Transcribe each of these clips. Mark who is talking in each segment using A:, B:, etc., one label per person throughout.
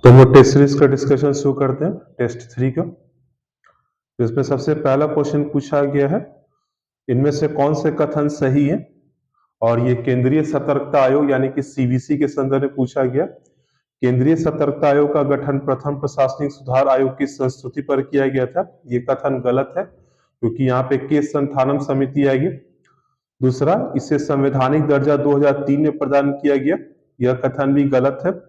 A: तो हम लोग टेस्ट सीरीज का डिस्कशन शुरू करते हैं टेस्ट 3 का। तो इसमें सबसे पहला क्वेश्चन पूछा गया है, इनमें से कौन से कथन सही है। और ये केंद्रीय सतर्कता आयोग यानी कि सीवीसी के संदर्भ में पूछा गया। केंद्रीय सतर्कता आयोग का गठन प्रथम प्रशासनिक सुधार आयोग की संस्तुति पर किया गया था। ये कथन गलत है क्योंकि यहाँ पे केस संथानम समिति आएगी। दूसरा, इसे संवैधानिक दर्जा 2003 में प्रदान किया गया, यह कथन भी गलत है।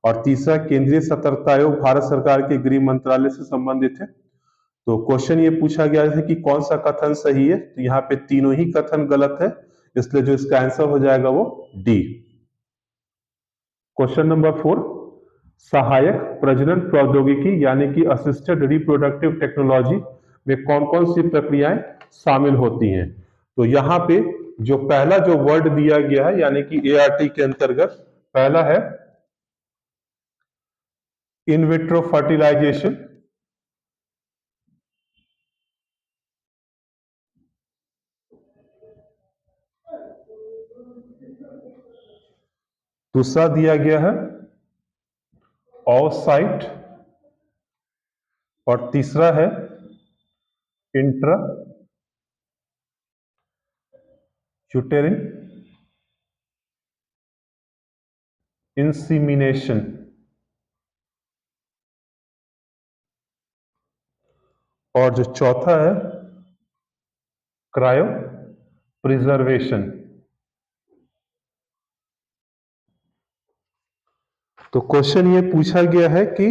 A: और तीसरा, केंद्रीय सतर्कता आयोग भारत सरकार के गृह मंत्रालय से संबंधित है। तो क्वेश्चन ये पूछा गया है कि कौन सा कथन सही है, तो यहाँ पे तीनों ही कथन गलत है, इसलिए जो इसका आंसर हो जाएगा वो डी। क्वेश्चन नंबर 4, सहायक प्रजनन प्रौद्योगिकी यानी कि असिस्टेड रिप्रोडक्टिव टेक्नोलॉजी में कौन कौन सी प्रक्रियाएं शामिल होती हैं। तो यहाँ पे जो पहला जो वर्ड दिया गया है यानी कि एआरटी के अंतर्गत पहला है इन विट्रो फर्टिलाइजेशन। दूसरा दिया गया है ऑफसाइट और तीसरा है इंट्रा यूटेरिन इंसीमिनेशन। और जो चौथा है क्रायो प्रिजर्वेशन। तो क्वेश्चन ये पूछा गया है कि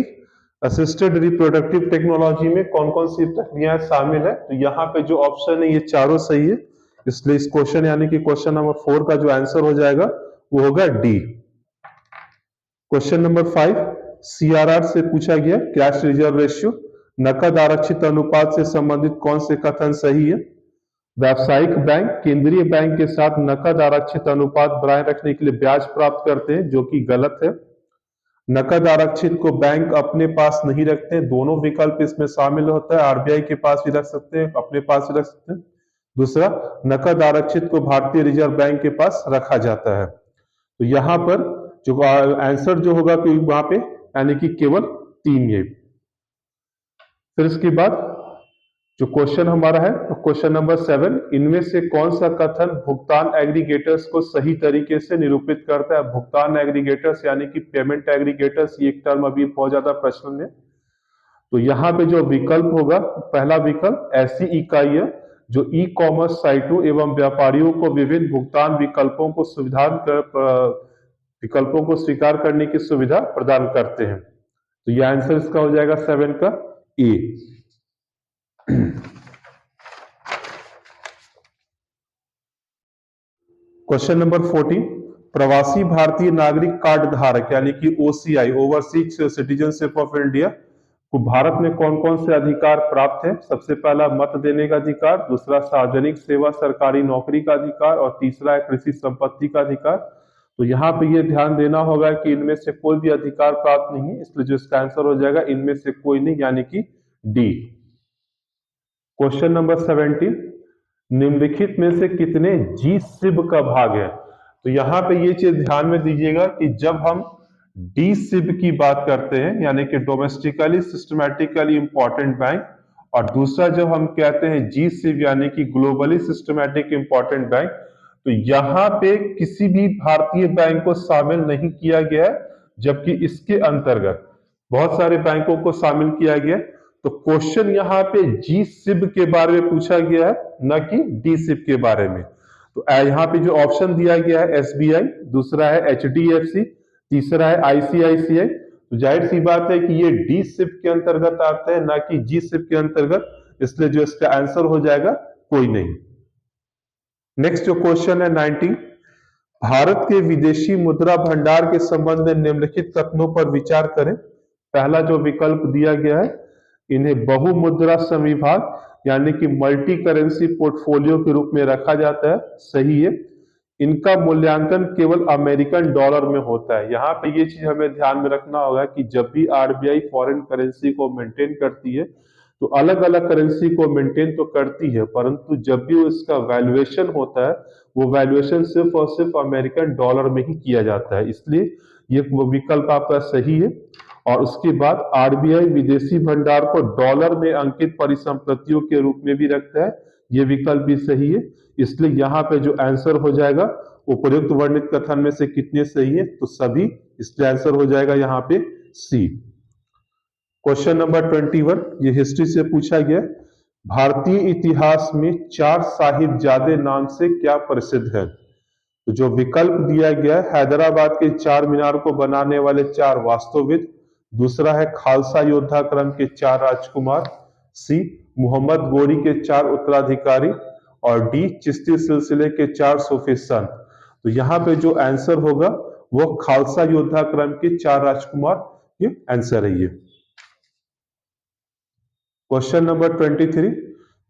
A: असिस्टेड रिप्रोडक्टिव टेक्नोलॉजी में कौन कौन सी प्रक्रियाएं शामिल है। तो यहाँ पे जो ऑप्शन है ये चारों सही है, इसलिए इस क्वेश्चन यानी कि क्वेश्चन नंबर 4 का जो आंसर हो जाएगा वो होगा डी। क्वेश्चन नंबर 5, सीआरआर से पूछा गया कैश रिजर्व रेशियो नकद आरक्षित अनुपात से संबंधित कौन से कथन सही है। व्यावसायिक बैंक केंद्रीय बैंक के साथ नकद आरक्षित अनुपात बनाए रखने के लिए ब्याज प्राप्त करते हैं, जो कि गलत है। नकद आरक्षित को बैंक अपने पास नहीं रखते, दोनों विकल्प इसमें शामिल होता है, आरबीआई के पास भी रख सकते हैं, अपने पास भी रख सकते हैं। दूसरा, नकद आरक्षित को भारतीय रिजर्व बैंक के पास रखा जाता है। तो यहाँ पर जो आंसर जो होगा तो वहां पे यानी कि केवल 3 ये। फिर इसके बाद जो क्वेश्चन हमारा है तो क्वेश्चन नंबर 7, इनमें से कौन सा कथन भुगतान एग्रीगेटर्स को सही तरीके से निरूपित करता है। भुगतान एग्रीगेटर्स यानी कि पेमेंट एग्रीगेटर्स, ये एक टर्म अभी बहुत ज्यादा प्रचलन में। तो यहाँ पे जो विकल्प होगा, पहला विकल्प ऐसी इकाई है जो ई कॉमर्स साइटों एवं व्यापारियों को विभिन्न भुगतान विकल्पों को स्वीकार करने की सुविधा प्रदान करते हैं। तो यह आंसर इसका हो जाएगा 7 का ए। क्वेश्चन नंबर 14, प्रवासी भारतीय नागरिक कार्ड धारक यानी कि OCI overseas citizenship of India को भारत में कौन कौन से अधिकार प्राप्त है। सबसे पहला मत देने का अधिकार, दूसरा सार्वजनिक सेवा सरकारी नौकरी का अधिकार और तीसरा है कृषि संपत्ति का अधिकार। तो यहाँ पे ये ध्यान देना होगा कि इनमें से कोई भी अधिकार प्राप्त नहीं है, इसलिए जो इसका आंसर हो जाएगा इनमें से कोई नहीं यानी कि डी। क्वेश्चन नंबर 17, निम्नलिखित में से कितने जी सिब का भाग है। तो यहाँ पे ये चीज ध्यान में दीजिएगा कि जब हम डी सिब की बात करते हैं यानी कि डोमेस्टिकली सिस्टमैटिकली इंपॉर्टेंट बैंक, और दूसरा जब हम कहते हैं जी सिब यानी कि ग्लोबली सिस्टमैटिक इंपॉर्टेंट बैंक, तो यहाँ पे किसी भी भारतीय बैंक को शामिल नहीं किया गया है, जबकि इसके अंतर्गत बहुत सारे बैंकों को शामिल किया गया। तो क्वेश्चन यहाँ पे जी सिब के बारे में पूछा गया है, न कि डी सिब के बारे में। तो यहाँ पे जो ऑप्शन दिया गया है एसबीआई, दूसरा है एचडीएफसी, तीसरा है आईसीआईसीआई। तो जाहिर सी बात है कि ये डी सिब के अंतर्गत आते हैं, ना कि जी सिब के अंतर्गत, इसलिए जो इसका आंसर हो जाएगा कोई नहीं। नेक्स्ट जो क्वेश्चन है 19, भारत के विदेशी मुद्रा भंडार के संबंध में निम्नलिखित कथनों पर विचार करें। पहला जो विकल्प दिया गया है, इन्हें बहुमुद्रा संविभाग यानी कि मल्टी करेंसी पोर्टफोलियो के रूप में रखा जाता है, सही है। इनका मूल्यांकन केवल अमेरिकन डॉलर में होता है। यहाँ पे ये चीज हमें ध्यान में रखना होगा कि जब भी आरबीआई फॉरेन करेंसी को मेंटेन करती है तो अलग अलग करेंसी को मेंटेन तो करती है, परंतु जब भी इसका वैल्यूएशन होता है वो वैल्यूएशन सिर्फ और सिर्फ अमेरिकन डॉलर में ही किया जाता है, इसलिए ये विकल्प आपका सही है। और उसके बाद आरबीआई विदेशी भंडार को डॉलर में अंकित परिसंपत्तियों के रूप में भी रखता है। ये विकल्प भी सही है। इसलिए यहाँ पे जो आंसर हो जाएगा उपर्युक्त वर्णित कथन में से कितने सही है, तो सभी। इसलिए आंसर हो जाएगा यहाँ पे सी। क्वेश्चन नंबर 21, ये हिस्ट्री से पूछा गया। भारतीय इतिहास में चार साहिबजादे नाम से क्या प्रसिद्ध है? तो जो विकल्प दिया गया है, हैदराबाद के चार मीनार को बनाने वाले चार वास्तुविद, दूसरा है खालसा योद्धा क्रम के चार राजकुमार, सी मोहम्मद गोरी के चार उत्तराधिकारी, और डी चिश्ती सिलसिले के चार सूफी संत। तो यहाँ पे जो आंसर होगा वो खालसा योद्धा क्रम के चार राजकुमार, ये आंसर है ये। क्वेश्चन नंबर 23,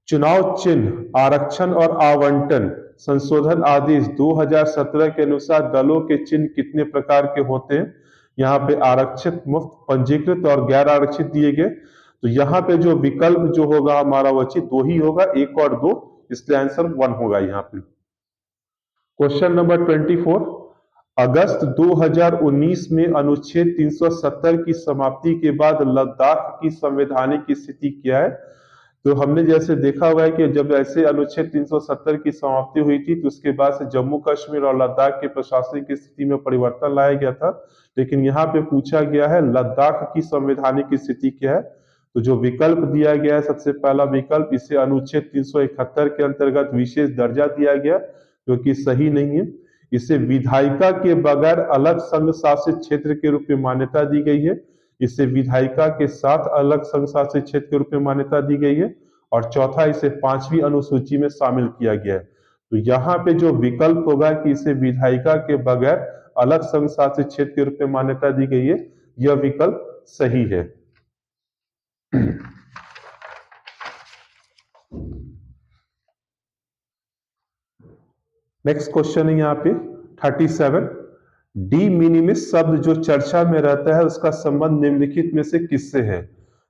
A: चुनाव चिन्ह आरक्षण और आवंटन संशोधन आदेश 2017 के अनुसार दलों के चिन्ह कितने प्रकार के होते हैं? यहाँ पे आरक्षित, मुफ्त, पंजीकृत और गैर आरक्षित दिए गए। तो यहाँ पे जो विकल्प जो होगा हमारा वही दो ही होगा, 1 और 2, इसलिए आंसर 1 होगा यहाँ पे। क्वेश्चन नंबर 24, अगस्त 2019 में अनुच्छेद 370 की समाप्ति के बाद लद्दाख की संवैधानिक स्थिति क्या है? तो हमने जैसे देखा हुआ है कि जब ऐसे अनुच्छेद 370 की समाप्ति हुई थी तो उसके बाद से जम्मू कश्मीर और लद्दाख के प्रशासनिक स्थिति में परिवर्तन लाया गया था। लेकिन यहाँ पे पूछा गया है लद्दाख की संवैधानिक स्थिति क्या है? तो जो विकल्प दिया गया है, सबसे पहला विकल्प, इसे अनुच्छेद 371 के अंतर्गत विशेष दर्जा दिया गया, जो कि सही नहीं है। इसे विधायिका के बगैर अलग संघ शासित क्षेत्र के रूप में मान्यता दी गई है। इसे विधायिका के साथ अलग संघ शासित क्षेत्र के रूप में मान्यता दी गई है। और चौथा, इसे 5वीं अनुसूची में शामिल किया गया है। तो यहाँ पे जो विकल्प होगा कि इसे विधायिका के बगैर अलग संघ शासित क्षेत्र के रूप में मान्यता दी गई है, यह विकल्प सही है। नेक्स्ट क्वेश्चन है यहाँ पे 37, डी मिनिमिस शब्द जो चर्चा में रहता है उसका संबंध निम्नलिखित में से किससे है?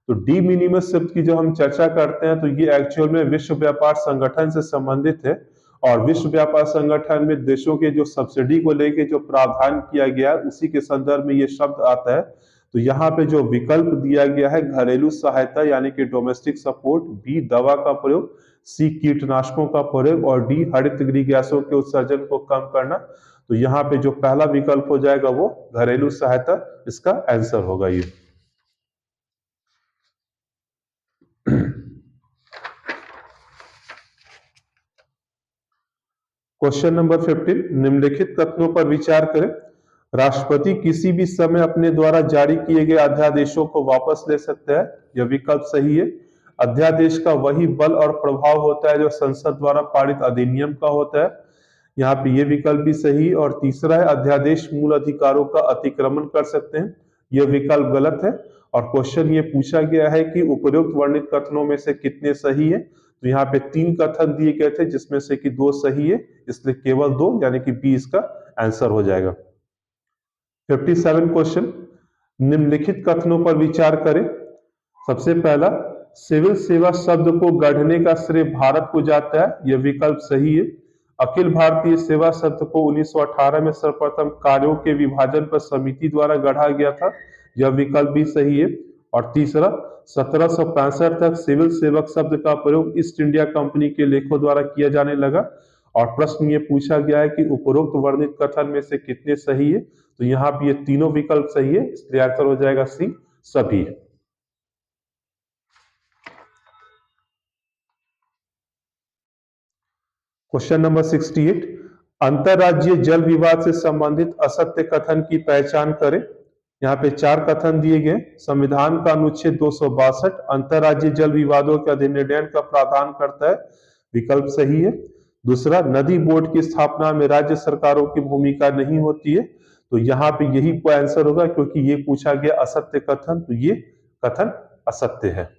A: तो डी मिनिमिस शब्द की जो हम चर्चा करते हैं तो ये एक्चुअल में विश्व व्यापार संगठन से संबंधित है। और विश्व व्यापार संगठन में देशों के जो सब्सिडी को लेके जो प्रावधान किया गया है उसी के संदर्भ में ये शब्द आता है। तो यहाँ पे जो विकल्प दिया गया है घरेलू सहायता यानी कि डोमेस्टिक सपोर्ट, बी दवा का प्रयोग, सी कीटनाशकों का प्रयोग, और डी हरित गृह गैसों के उत्सर्जन को कम करना। तो यहाँ पे जो पहला विकल्प हो जाएगा वो घरेलू सहायता, इसका आंसर होगा ये। क्वेश्चन नंबर 15, निम्नलिखित कथनों पर विचार करें। राष्ट्रपति किसी भी समय अपने द्वारा जारी किए गए अध्यादेशों को वापस ले सकता है, यह विकल्प सही है। अध्यादेश का वही बल और प्रभाव होता है जो संसद द्वारा पारित अधिनियम का होता है, यहाँ पे ये विकल्प भी सही। और तीसरा है अध्यादेश मूल अधिकारों का अतिक्रमण कर सकते हैं, यह विकल्प गलत है। और क्वेश्चन ये पूछा गया है कि उपरोक्त वर्णित कथनों में से कितने सही है? तो यहाँ पे 3 कथन दिए गए थे जिसमें से कि 2 सही है, इसलिए केवल 2 यानी कि बी इसका आंसर हो जाएगा। 57 क्वेश्चन, निम्नलिखित कथनों पर विचार करें। सबसे पहला, सिविल सेवा शब्द को गढ़ने का श्रेय भारत को जाता है, यह विकल्प सही है। अखिल भारतीय सेवा शब्द को 1918 में सर्वप्रथम कार्यों के विभाजन पर समिति द्वारा गढ़ा गया था, यह विकल्प भी सही है। और तीसरा, 1765 तक सिविल सेवक शब्द का प्रयोग ईस्ट इंडिया कंपनी के लेखों द्वारा किया जाने लगा। और प्रश्न ये पूछा गया है कि उपरोक्त वर्णित कथन में से कितने सही है? तो यहाँ पे ये तीनों विकल्प सही है, इसलिए आंसर हो जाएगा सी, सभी। क्वेश्चन नंबर 68, अंतरराज्यीय जल विवाद से संबंधित असत्य कथन की पहचान करें। यहाँ पे 4 कथन दिए गए। संविधान का अनुच्छेद 262 अंतरराज्यीय जल विवादों के अधिनियम का प्रावधान करता है, विकल्प सही है। दूसरा, नदी बोर्ड की स्थापना में राज्य सरकारों की भूमिका नहीं होती है, तो यहाँ पे यही आंसर होगा क्योंकि ये पूछा गया असत्य कथन, तो ये कथन असत्य है।